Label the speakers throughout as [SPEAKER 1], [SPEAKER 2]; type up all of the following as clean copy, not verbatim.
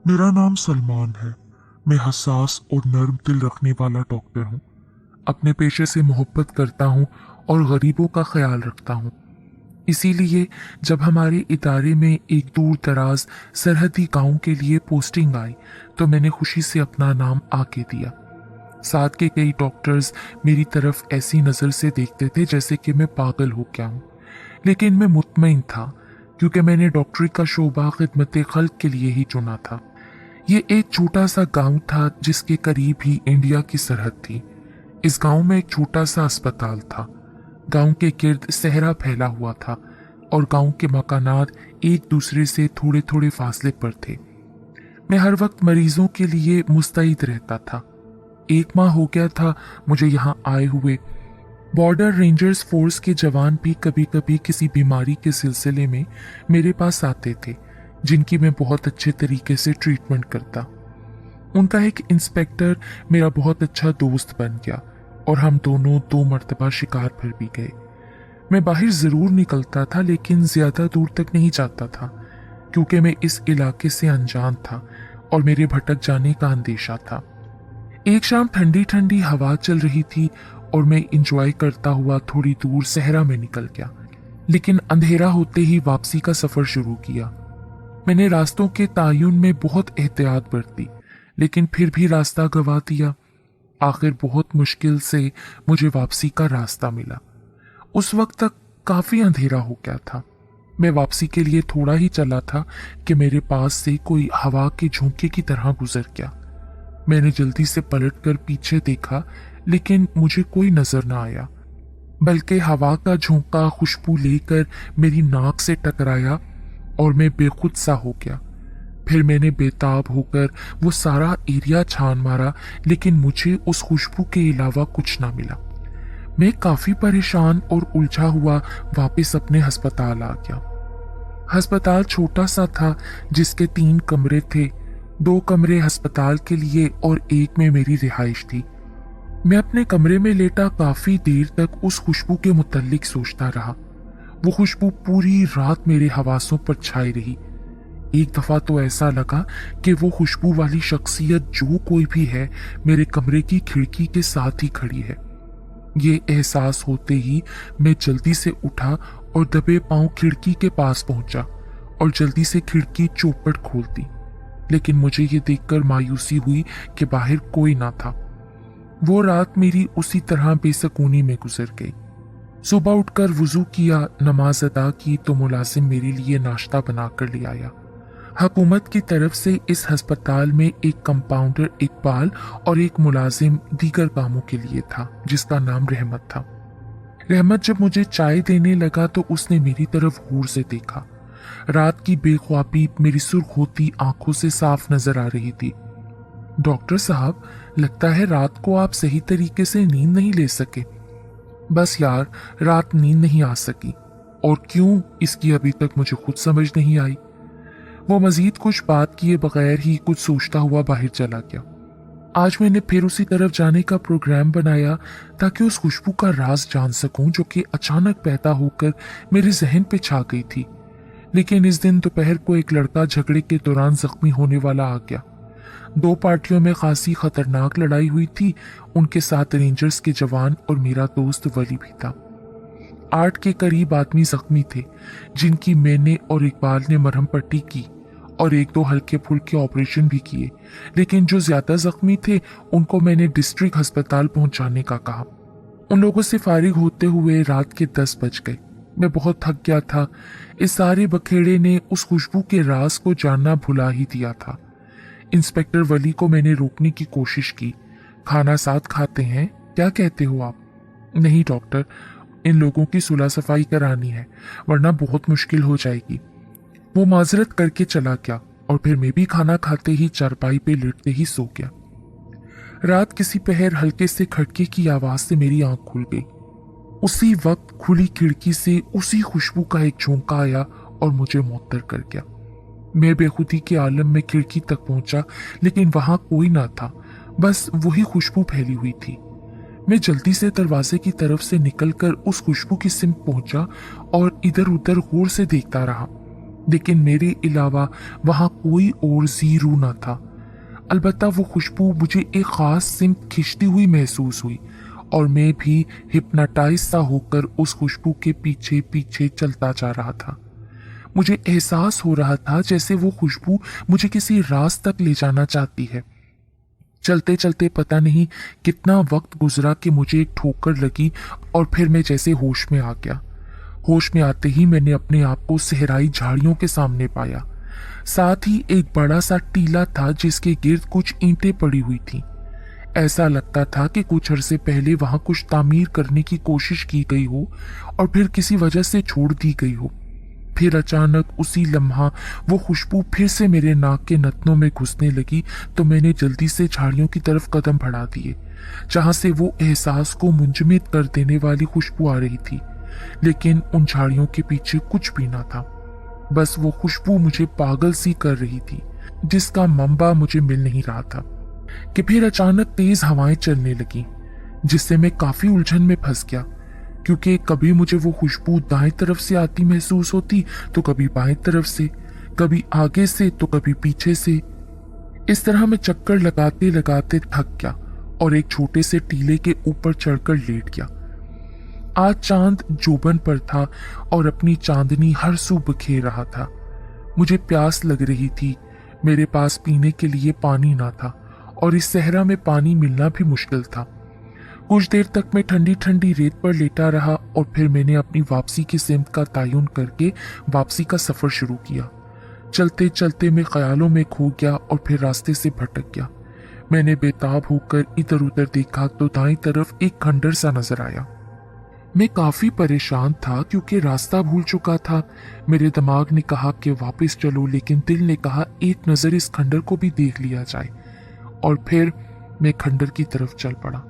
[SPEAKER 1] मेरा नाम सलमान है। मैं हसास और नर्म दिल रखने वाला डॉक्टर हूँ। अपने पेशे से मोहब्बत करता हूँ और गरीबों का ख्याल रखता हूँ। इसीलिए जब हमारे इदारे में एक दूर दराज सरहदी गांव के लिए पोस्टिंग आई तो मैंने खुशी से अपना नाम आके दिया। साथ के कई डॉक्टर्स मेरी तरफ ऐसी नज़र से देखते थे जैसे कि मैं पागल हो गया हूँ, लेकिन मैं मुतमईन था क्योंकि मैंने डॉक्टरी का शोबा खिदमत खल्क के लिए ही चुना था। ये एक छोटा सा गांव था जिसके करीब ही इंडिया की सरहद थी। इस गांव में एक छोटा सा अस्पताल था। गांव के गिर्द सहरा फैला हुआ था और गांव के मकानात एक दूसरे से थोड़े थोड़े फासले पर थे। मैं हर वक्त मरीजों के लिए मुस्तैद रहता था। 1 माह हो गया था मुझे यहाँ आए हुए। बॉर्डर रेंजर्स फोर्स के जवान भी कभी कभी किसी बीमारी के सिलसिले में मेरे पास आते थे, जिनकी मैं बहुत अच्छे तरीके से ट्रीटमेंट करता। उनका एक इंस्पेक्टर मेरा बहुत अच्छा दोस्त बन गया और हम दोनों 2 मरतबा शिकार पर भी गए। मैं बाहर जरूर निकलता था लेकिन ज्यादा दूर तक नहीं जाता था क्योंकि मैं इस इलाके से अनजान था और मेरे भटक जाने का अंदेशा था। एक शाम ठंडी ठंडी हवा चल रही थी और मैं इंजॉय करता हुआ थोड़ी दूर सहरा में निकल गया, लेकिन अंधेरा होते ही वापसी का सफर शुरू किया। मैंने रास्तों के तायुन में बहुत एहतियात बरती, लेकिन फिर भी रास्ता गवा दिया। आखिर बहुत मुश्किल से मुझे वापसी का रास्ता मिला। उस वक्त तक काफी अंधेरा हो गया था। मैं वापसी के लिए थोड़ा ही चला था कि मेरे पास से कोई हवा के झोंके की तरह गुजर गया। मैंने जल्दी से पलटकर पीछे देखा, लेकिन मुझे कोई नजर न आया, बल्कि हवा का झोंका खुशबू लेकर मेरी नाक से टकराया और मैं बेखुद सा हो गया। फिर मैंने बेताब होकर वो सारा एरिया छान मारा, लेकिन मुझे उस खुशबू के अलावा कुछ ना मिला। मैं काफी परेशान और उलझा हुआ वापस अपने अस्पताल आ गया। अस्पताल छोटा सा था जिसके 3 कमरे थे। 2 कमरे अस्पताल के लिए और एक में मेरी रिहाइश थी। मैं अपने कमरे में लेटा काफी देर तक उस खुशबू के मुतल्लिक सोचता रहा। वो खुशबू पूरी रात मेरे हवासों पर छाई रही। एक दफा तो ऐसा लगा कि वो खुशबू वाली शख्सियत जो कोई भी है मेरे कमरे की खिड़की के साथ ही खड़ी है। ये एहसास होते ही मैं जल्दी से उठा और दबे पांव खिड़की के पास पहुंचा और जल्दी से खिड़की चौपट खोल दी, लेकिन मुझे ये देखकर मायूसी हुई कि बाहर कोई ना था। वो रात मेरी उसी तरह बेसकूनी में गुजर गई। सुबह उठकर वुजू किया, नमाज अदा की तो मुलाजिम मेरे लिए नाश्ता बनाकर ले आया। हुकूमत की तरफ से इस अस्पताल में एक कंपाउंडर इकबाल और एक मुलाजिम दीगर कामों के लिए था जिसका नाम रहमत था। रहमत जब मुझे चाय देने लगा तो उसने मेरी तरफ गौर से देखा। रात की बेख्वाबी मेरी सुर्ख होती आंखों से साफ नजर आ रही थी। डॉक्टर साहब, लगता है रात को आप सही तरीके से नींद नहीं ले सके। बस यार, रात नींद नहीं आ सकी, और क्यों इसकी अभी तक मुझे खुद समझ नहीं आई। वो मजीद कुछ बात किए बगैर ही कुछ सोचता हुआ बाहर चला गया। आज मैंने फिर उसी तरफ जाने का प्रोग्राम बनाया ताकि उस खुशबू का राज जान सकूं जो कि अचानक पैदा होकर मेरे जहन पे छा गई थी। लेकिन इस दिन दोपहर को एक लड़का झगड़े के दौरान जख्मी होने वाला आ गया। 2 पार्टियों में खासी खतरनाक लड़ाई हुई थी। उनके साथ रेंजर्स के जवान और मेरा दोस्त वली भी था। 8 के करीब आदमी जख्मी थे, जिनकी मैंने और इकबाल ने मरहम पट्टी की और 1-2 हल्के फुल्के ऑपरेशन भी किए, लेकिन जो ज्यादा जख्मी थे उनको मैंने डिस्ट्रिक्ट अस्पताल पहुंचाने का कहा। उन लोगों से फारिग होते हुए रात के 10 बज गए। मैं बहुत थक गया था। इस सारे बखेड़े ने उस खुशबू के राज को जानना भुला ही दिया था। इंस्पेक्टर वली को मैंने रोकने की कोशिश की। खाना साथ खाते हैं, क्या कहते हो आप? नहीं डॉक्टर, इन लोगों की सुलह सफाई करानी है, वरना बहुत मुश्किल हो जाएगी। वो माजरत करके चला गया और फिर मैं भी खाना खाते ही चारपाई पे लेटते ही सो गया। रात किसी पहर हल्के से खटके की आवाज से मेरी आंख खुल गई। उसी वक्त खुली खिड़की से उसी खुशबू का एक झोंका आया और मुझे मुअत्तर कर गया। मैं बेखुदी के आलम में खिड़की तक पहुंचा, लेकिन वहां कोई ना था, बस वही खुशबू फैली हुई थी। मैं जल्दी से दरवाजे की तरफ से निकलकर उस खुशबू की सिमत पहुंचा और इधर उधर गौर से देखता रहा। लेकिन मेरे अलावा वहां कोई और जी रूह न था। अलबत्ता वो खुशबू मुझे एक खास सिमत खींचती हुई महसूस हुई और मैं भी हिप्नोटाइज सा होकर उस खुशबू के पीछे पीछे चलता जा रहा था। मुझे एहसास हो रहा था जैसे वो खुशबू मुझे किसी राज तक ले जाना चाहती है। चलते चलते पता नहीं कितना वक्त गुजरा कि मुझे एक ठोकर लगी और फिर मैं जैसे होश में आ गया। होश में आते ही मैंने अपने आप को सहराई झाड़ियों के सामने पाया। साथ ही एक बड़ा सा टीला था जिसके गिर्द कुछ ईंटें पड़ी हुई थीं। ऐसा लगता था कि कुछ अरसे पहले वहां कुछ तामीर करने की कोशिश की गई हो और फिर किसी वजह से छोड़ दी गई हो। फिर अचानक उसी लम्हा वो खुशबू फिर से मेरे नाक के नथनों में घुसने लगी तो मैंने जल्दी से झाड़ियों की तरफ कदम बढ़ा दिए, जहां से वो एहसास को मुंजमद कर देने वाली खुशबू आ रही थी। लेकिन उन झाड़ियों के पीछे कुछ भी ना था, बस वो खुशबू मुझे पागल सी कर रही थी जिसका मंबा मुझे मिल नहीं रहा था। कि फिर अचानक तेज हवाएं चलने लगी जिससे मैं काफी उलझन में फंस गया, क्योंकि कभी मुझे वो खुशबू दाएं तरफ से आती महसूस होती तो कभी बाएं तरफ से, कभी आगे से तो कभी पीछे से। इस तरह मैं चक्कर लगाते लगाते थक गया और एक छोटे से टीले के ऊपर चढ़कर लेट गया। आज चांद जोबन पर था और अपनी चांदनी हर सू बिखेर रहा था। मुझे प्यास लग रही थी। मेरे पास पीने के लिए पानी ना था और इस सहरा में पानी मिलना भी मुश्किल था। कुछ देर तक मैं ठंडी ठंडी रेत पर लेटा रहा और फिर मैंने अपनी वापसी की सिमत का तयन करके वापसी का सफर शुरू किया। चलते चलते मैं ख्यालों में खो गया और फिर रास्ते से भटक गया। मैंने बेताब होकर इधर उधर देखा तो दाईं तरफ एक खंडर सा नजर आया। मैं काफी परेशान था क्योंकि रास्ता भूल चुका था। मेरे दिमाग ने कहा कि वापस चलो, लेकिन दिल ने कहा एक नजर इस खंडर को भी देख लिया जाए। और फिर मैं खंडर की तरफ चल पड़ा।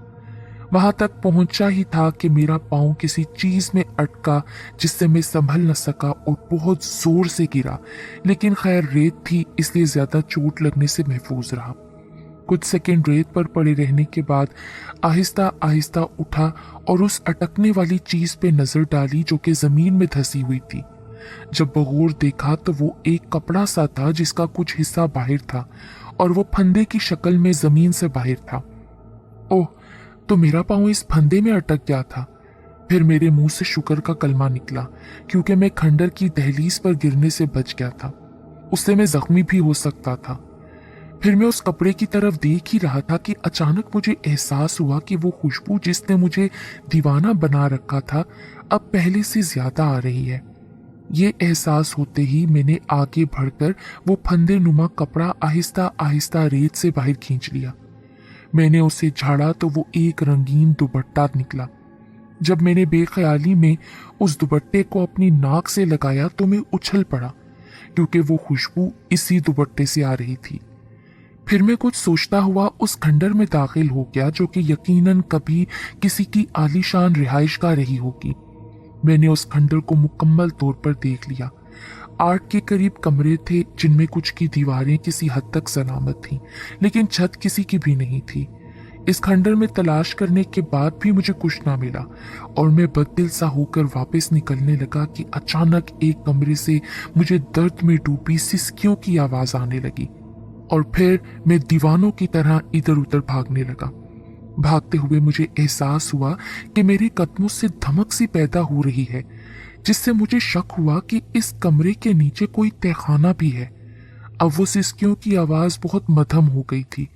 [SPEAKER 1] वहां तक पहुंचा ही था कि मेरा पांव किसी चीज में अटका जिससे मैं संभल न सका और बहुत जोर से गिरा, लेकिन खैर रेत थी इसलिए ज्यादा चोट लगने से महफूज रहा। कुछ सेकंड रेत पर पड़े रहने के बाद आहिस्ता आहिस्ता उठा और उस अटकने वाली चीज पे नजर डाली जो कि जमीन में धसी हुई थी। जब बगौर देखा तो वो एक कपड़ा सा था जिसका कुछ हिस्सा बाहर था और वो फंदे की शक्ल में जमीन से बाहर था। ओह, तो मेरा पांव इस फंदे में अटक गया था। फिर मेरे मुंह से शुक्र का कलमा निकला क्योंकि मैं खंडर की दहलीज पर गिरने से बच गया था। उससे मैं जख्मी भी हो सकता था। फिर मैं उस कपड़े की तरफ देख ही रहा था कि अचानक मुझे एहसास हुआ कि वो खुशबू जिसने मुझे दीवाना बना रखा था अब पहले से ज्यादा आ रही है। ये एहसास होते ही मैंने आगे बढ़कर वो फंदे नुमा कपड़ा आहिस्ता आहिस्ता रेत से बाहर खींच लिया। मैंने उसे झाड़ा तो वो एक रंगीन दुपट्टा निकला। जब मैंने बेख्याली में उस दुपट्टे को अपनी नाक से लगाया तो मैं उछल पड़ा क्योंकि वो खुशबू इसी दुपट्टे से आ रही थी। फिर मैं कुछ सोचता हुआ उस खंडर में दाखिल हो गया जो कि यकीनन कभी किसी की आलीशान रिहाइशगाह रही होगी। मैंने उस खंडर को मुकम्मल तौर पर देख लिया। 8 के करीब कमरे थे जिनमें कुछ की दीवारें किसी हद तक सलामत थीं, लेकिन छत किसी की भी नहीं थी। इस खंडर में तलाश करने के बाद भी मुझे कुछ ना मिला और मैं बददिल सा होकर वापस निकलने लगा कि अचानक एक कमरे से मुझे दर्द में डूबी सिसकियों की आवाज आने लगी और फिर मैं दीवानों की तरह इधर उधर भागने लगा। भागते हुए मुझे एहसास हुआ कि मेरे कदमों से धमक सी पैदा हो रही है, जिससे मुझे शक हुआ कि इस कमरे के नीचे कोई तहखाना भी है। अब वो सिसकियों की आवाज बहुत मध्यम हो गई थी।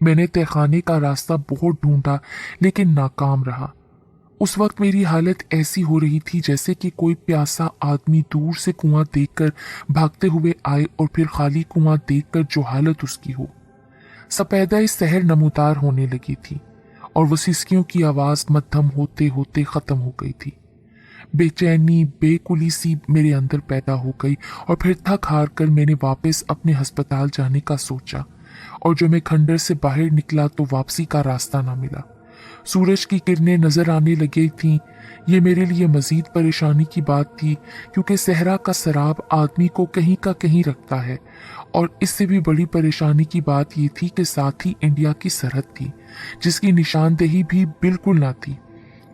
[SPEAKER 1] मैंने तहखाने का रास्ता बहुत ढूंढा लेकिन नाकाम रहा। उस वक्त मेरी हालत ऐसी हो रही थी जैसे कि कोई प्यासा आदमी दूर से कुआं देखकर भागते हुए आए और फिर खाली कुआं देखकर जो हालत उसकी हो। सफेदा इस शहर नमूदार होने लगी थी और वो सिसकियों की आवाज मध्यम होते होते खत्म हो गई थी। बेचैनी बेकुली सी मेरे अंदर पैदा हो गई और फिर थक हार कर मैंने वापस अपने अस्पताल जाने का सोचा और जो मैं खंडर से बाहर निकला तो वापसी का रास्ता ना मिला। सूरज की किरणें नजर आने लगी थीं। ये मेरे लिए मजीद परेशानी की बात थी क्योंकि सहरा का शराब आदमी को कहीं का कहीं रखता है और इससे भी बड़ी परेशानी की बात ये थी कि साथ ही इंडिया की सरहद थी जिसकी निशानदेही भी बिल्कुल ना थी।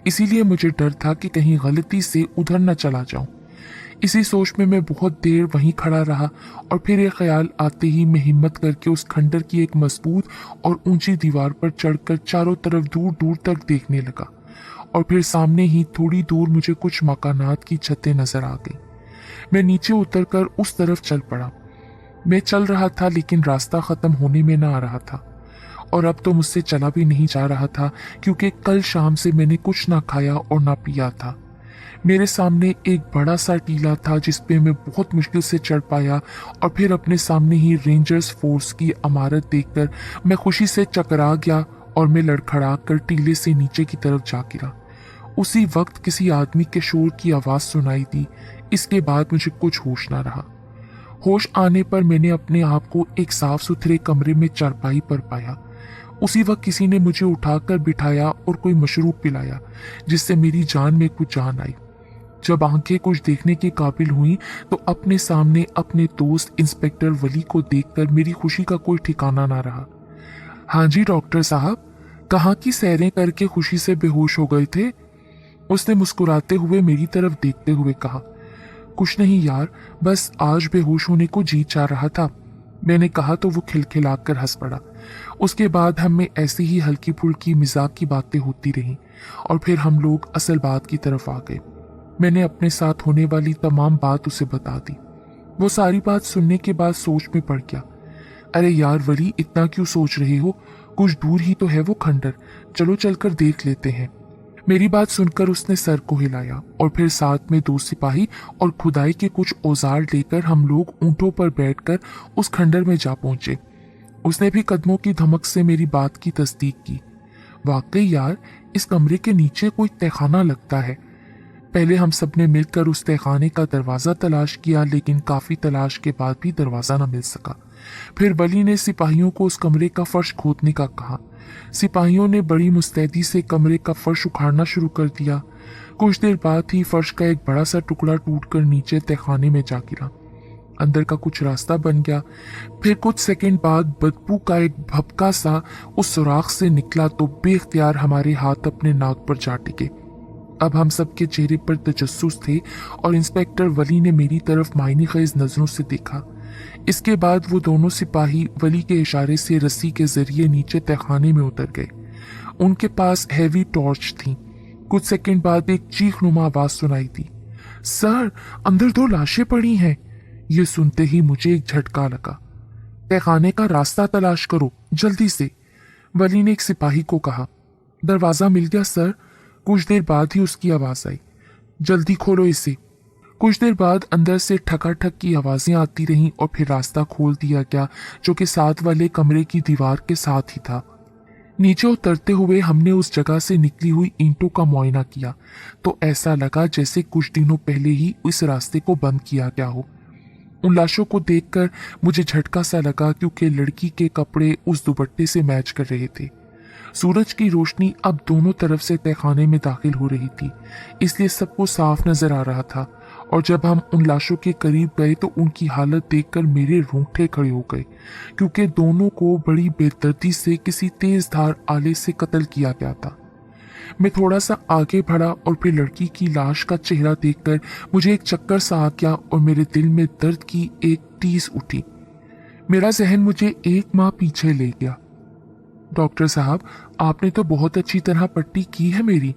[SPEAKER 1] इसीलिए मुझे डर था कि कहीं गलती से उधर न चला जाऊं। इसी सोच में मैं बहुत देर वहीं खड़ा रहा और फिर एक ख्याल आते ही मैं हिम्मत करके उस खंडर की एक मजबूत और ऊंची दीवार पर चढ़कर चारों तरफ दूर दूर तक देखने लगा। और फिर सामने ही थोड़ी दूर मुझे कुछ मकानात की छतें नजर आ गई। मैं नीचे उतरकर उस तरफ चल पड़ा। मैं चल रहा था लेकिन रास्ता खत्म होने में ना आ रहा था और अब तो मुझसे चला भी नहीं जा रहा था, क्योंकि कल शाम से मैंने कुछ ना खाया और ना पिया था। मेरे सामने एक बड़ा सा टीला था जिस पे मैं बहुत मुश्किल से चढ़ पाया और फिर अपने सामने ही रेंजर्स फोर्स की इमारत देखकर मैं खुशी से चकरा गया और मैं लड़खड़ा कर टीले से नीचे की तरफ जा गिरा। उसी वक्त किसी आदमी के शोर की आवाज सुनाई दी। इसके बाद मुझे कुछ होश ना रहा। होश आने पर मैंने अपने आप को एक साफ सुथरे कमरे में चारपाई पर पाया। उसी वक्त किसी ने मुझे उठाकर बिठाया और कोई मशरूब पिलाया, जिससे मेरी जान में कुछ जान आई। जब आंखें कुछ देखने के काबिल हुई तो अपने सामने अपने दोस्त इंस्पेक्टर वली को देखकर मेरी खुशी का कोई ठिकाना ना रहा। हाँ जी डॉक्टर साहब, कहाँ की सैरें करके खुशी से बेहोश हो गए थे? उसने मुस्कुराते हुए मेरी तरफ देखते हुए कहा। कुछ नहीं यार, बस आज बेहोश होने को जी चाह रहा था, मैंने कहा तो वो खिलखिलाकर हंस पड़ा। उसके बाद हम में ऐसी ही हल्की फुल्की मजाक की बातें होती रहीं और फिर हम लोग असल बात की तरफ आ गए। मैंने अपने साथ होने वाली तमाम बात उसे बता दी। वो सारी बात सुनने के बाद सोच में पड़ गया। अरे यार वली, इतना क्यों सोच रहे हो? कुछ दूर ही तो है वो खंडर, चलो चलकर देख लेते हैं। मेरी बात सुनकर उसने सर को हिलाया और फिर साथ में 2 सिपाही और खुदाई के कुछ औजार लेकर हम लोग ऊंटों पर बैठकर उस खंडर में जा पहुंचे। उसने भी कदमों की धमक से मेरी बात की तस्दीक की। वाकई यार, इस कमरे के नीचे कोई तहखाना लगता है। पहले हम सब ने मिलकर उस तहखाने का दरवाजा तलाश किया, लेकिन काफी तलाश के बाद भी दरवाजा न मिल सका। फिर वली ने सिपाहियों को उस कमरे का फर्श खोदने का कहा। सिपाहियों ने बड़ी मुस्तैदी से कमरे का फर्श उखाड़ना शुरू कर दिया। कुछ देर बाद ही फर्श का एक बड़ा सा टुकड़ा टूटकर नीचे तहखाने में जा गिरा। अंदर का कुछ रास्ता बन गया। फिर कुछ सेकंड बाद बदबू का एक भपका सा उस सुराख से निकला तो बेख्तियार हमारे हाथ अपने नाक पर जा टिके। अब हम सबके चेहरे पर तजस्सुस थे और इंस्पेक्टर वली ने मेरी तरफ मायने खेज नजरों से देखा। इसके बाद वो दोनों सिपाही वली के इशारे से रस्सी के जरिए नीचे तहखाने में उतर गए। उनके पास हैवी टॉर्च थी। कुछ सेकंड बाद एक चीखनुमा आवाज सुनाई दी। सर, अंदर 2 लाशें पड़ी हैं। ये सुनते ही मुझे एक झटका लगा। तहखाने का रास्ता तलाश करो, जल्दी से, वली ने एक सिपाही को कहा। दरवाजा मिल गया सर। कुछ देर बाद ही उसकी आवाज आई। जल्दी खोलो इसे। कुछ देर बाद अंदर से ठकाठक की आवाजें आती रहीं और फिर रास्ता खोल दिया गया, जो कि साथ वाले कमरे की दीवार के साथ ही था। नीचे उतरते हुए हमने उस जगह से निकली हुई ईंटों का मुआयना किया तो ऐसा लगा जैसे कुछ दिनों पहले ही इस रास्ते को बंद किया गया हो। उन लाशों को देखकर मुझे झटका सा लगा, क्योंकि लड़की के कपड़े उस दुपट्टे से मैच कर रहे थे। सूरज की रोशनी अब दोनों तरफ से तहखाने में दाखिल हो रही थी, इसलिए सबको साफ नजर आ रहा था। और जब हम उन लाशों के करीब गए तो उनकी हालत देखकर मेरे रोंगटे खड़े हो गए, क्योंकि दोनों को बड़ी बेदर्दी से किसी तेज धार आले से कत्ल किया गया था। मैं थोड़ा सा आगे बढ़ा और फिर लड़की की लाश का चेहरा देखकर मुझे एक चक्कर सा आ गया और मेरे दिल में दर्द की एक टीस उठी। मेरा जहन मुझे 1 माह पीछे ले गया। डॉक्टर साहब, आपने तो बहुत अच्छी तरह पट्टी की है मेरी।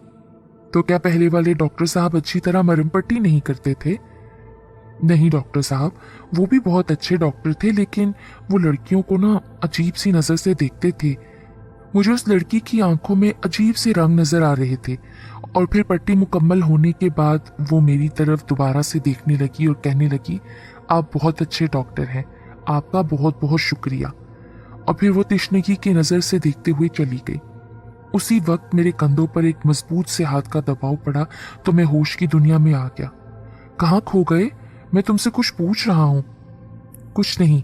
[SPEAKER 1] तो क्या पहले वाले डॉक्टर साहब अच्छी तरह मरहम पट्टी नहीं करते थे? नहीं डॉक्टर साहब, वो भी बहुत अच्छे डॉक्टर थे, लेकिन वो लड़कियों को ना अजीब सी नजर से देखते थे। मुझे उस लड़की की आंखों में अजीब से रंग नजर आ रहे थे और फिर पट्टी मुकम्मल होने के बाद वो मेरी तरफ दोबारा से देखने लगी और कहने लगी, आप बहुत अच्छे डॉक्टर हैं, आपका बहुत बहुत शुक्रिया। और फिर वो तिश्नगी की नजर से देखते हुए चली गई। उसी वक्त मेरे कंधों पर एक मजबूत से हाथ का दबाव पड़ा तो मैं होश की दुनिया में आ गया। कहाँ खो गए? मैं तुमसे कुछ पूछ रहा हूँ। कुछ नहीं,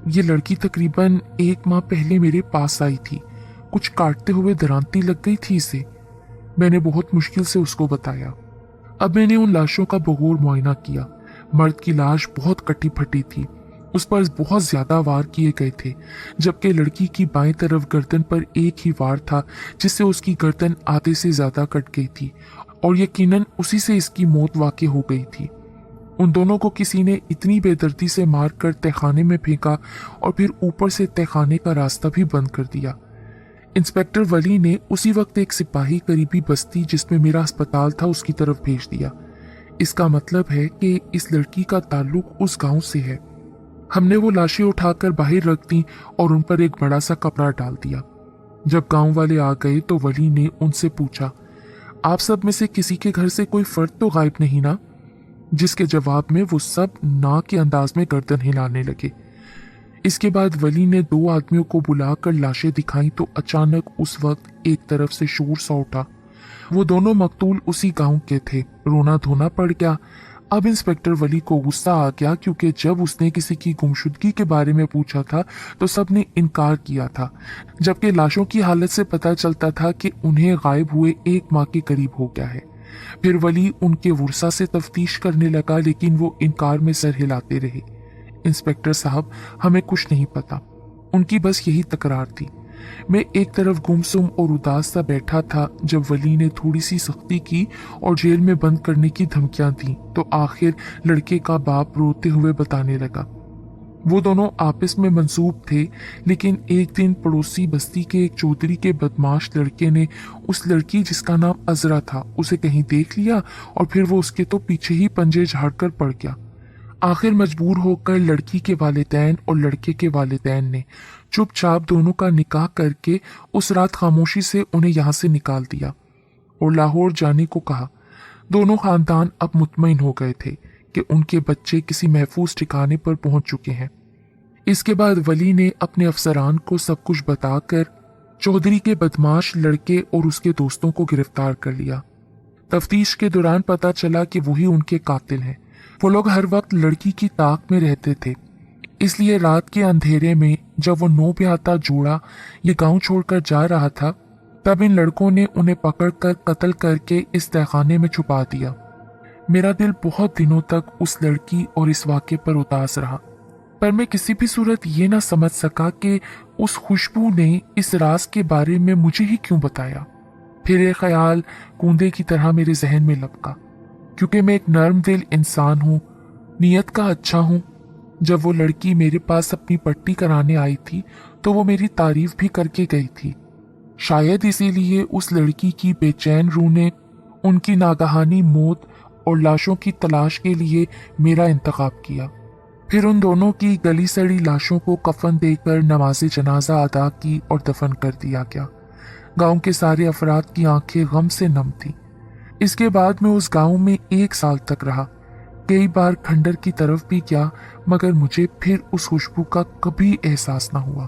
[SPEAKER 1] ये लड़की तकरीबन 1 माह पहले मेरे पास आई थी। कुछ काटते हुए दरांती लग गई थी इसे। मैंने बहुत मुश्किल से उसको बताया। अब मैंने उन लाशों का बगौर मुआयना किया। मर्द की लाश बहुत कटी फटी थी, उस पर बहुत ज्यादा वार किए गए थे, जबकि लड़की की बाएं तरफ गर्दन पर एक ही वार था, जिससे उसकी गर्दन आधे से ज्यादा कट गई थी और यकीनन उसी से इसकी मौत वाक़ई हो गई थी। उन दोनों को किसी ने इतनी बेदर्दी से मारकर तहखाने में फेंका और फिर ऊपर से तहखाने का रास्ता भी बंद कर दिया। इंस्पेक्टर वली ने उसी वक्त एक सिपाही करीबी बस्ती जिसमें मेरा अस्पताल था उसकी तरफ भेज दिया। इसका मतलब है कि इस लड़की का ताल्लुक उस गांव से है। हमने वो लाशें उठाकर बाहर रख दी और उन पर एक बड़ा सा कपड़ा डाल दिया। जब गांव वाले आ गए तो वली ने उनसे पूछा, आप सब में से किसी के घर से कोई फर्द तो गायब नहीं ना? जिसके जवाब में वो सब ना के अंदाज में गर्दन हिलाने लगे। इसके बाद वली ने 2 आदमियों को बुलाकर लाशें दिखाई तो अचानक उस वक्त एक तरफ से शोर सा उठा। वो दोनों मकतूल उसी गांव के थे। रोना धोना पड़ गया। अब इंस्पेक्टर वली को गुस्सा आ गया क्योंकि जब उसने किसी की गुमशुदगी के बारे में पूछा था तो सबने इनकार किया था, जबकि लाशों की हालत से पता चलता था कि उन्हें गायब हुए 1 माह के करीब हो गया है। फिर वली उनके वर्सा से तफ्तीश करने लगा लेकिन वो इनकार में सर हिलाते रहे। इंस्पेक्टर साहब, हमें कुछ नहीं पता। उनकी बस यही तकरार थी। मैं एक तरफ गुमसुम और उदास सा बैठा था जब वली ने थोड़ी सी सख्ती की और जेल में बंद करने की धमकियां दी तो आखिर लड़के का बाप रोते हुए बताने लगा। वो दोनों आपस में मंसूब थे, लेकिन एक दिन पड़ोसी बस्ती के एक चौधरी के बदमाश लड़के ने उस लड़की जिसका नाम अजरा था उसे कहीं देख लिया और फिर वो उसके तो पीछे ही पंजे झाड़कर पड़ गया। आखिर मजबूर होकर लड़की के वालिदैन और लड़के के वालिदैन ने चुपचाप दोनों का निकाह करके उस रात खामोशी से उन्हें यहाँ से निकाल दिया और लाहौर जाने को कहा। दोनों खानदान अब मुतमईन हो गए थे कि उनके बच्चे किसी महफूज ठिकाने पर पहुंच चुके हैं। इसके बाद वली ने अपने अफसरान को सब कुछ बताकर चौधरी के बदमाश लड़के और उसके दोस्तों को गिरफ्तार कर लिया। तफ्तीश के दौरान पता चला कि वही उनके कातिल हैं। वो लोग हर वक्त लड़की की ताक में रहते थे, इसलिए रात के अंधेरे में जब वो 9 ब्याहता जोड़ा ये गांव छोड़कर जा रहा था तब इन लड़कों ने उन्हें पकड़कर कत्ल करके इस तहखाने में छुपा दिया। मेरा दिल बहुत दिनों तक उस लड़की और इस वाक़े पर उदास रहा, पर मैं किसी भी सूरत ये ना समझ सका कि उस खुशबू ने इस राज के बारे में मुझे ही क्यों बताया। फिर एक ख्याल कूंदे की तरह मेरे जहन में लपका, क्योंकि मैं एक नर्म दिल इंसान हूँ, नीयत का अच्छा हूँ। जब वो लड़की मेरे पास अपनी पट्टी कराने आई थी तो वो मेरी तारीफ भी करके गई थी। शायद इसीलिए उस लड़की की बेचैन रूह ने उनकी नागहानी मौत और लाशों की तलाश के लिए मेरा इंतखाब किया। फिर उन दोनों की गली सड़ी लाशों को कफन देकर नमाज जनाजा अदा की और दफन कर दिया गया। गांव के सारे अफराद की आंखें गम से नम थी। इसके बाद मैं उस गांव में 1 साल तक रहा। कई बार खंडर की तरफ भी गया, मगर मुझे फिर उस खुशबू का कभी एहसास न हुआ।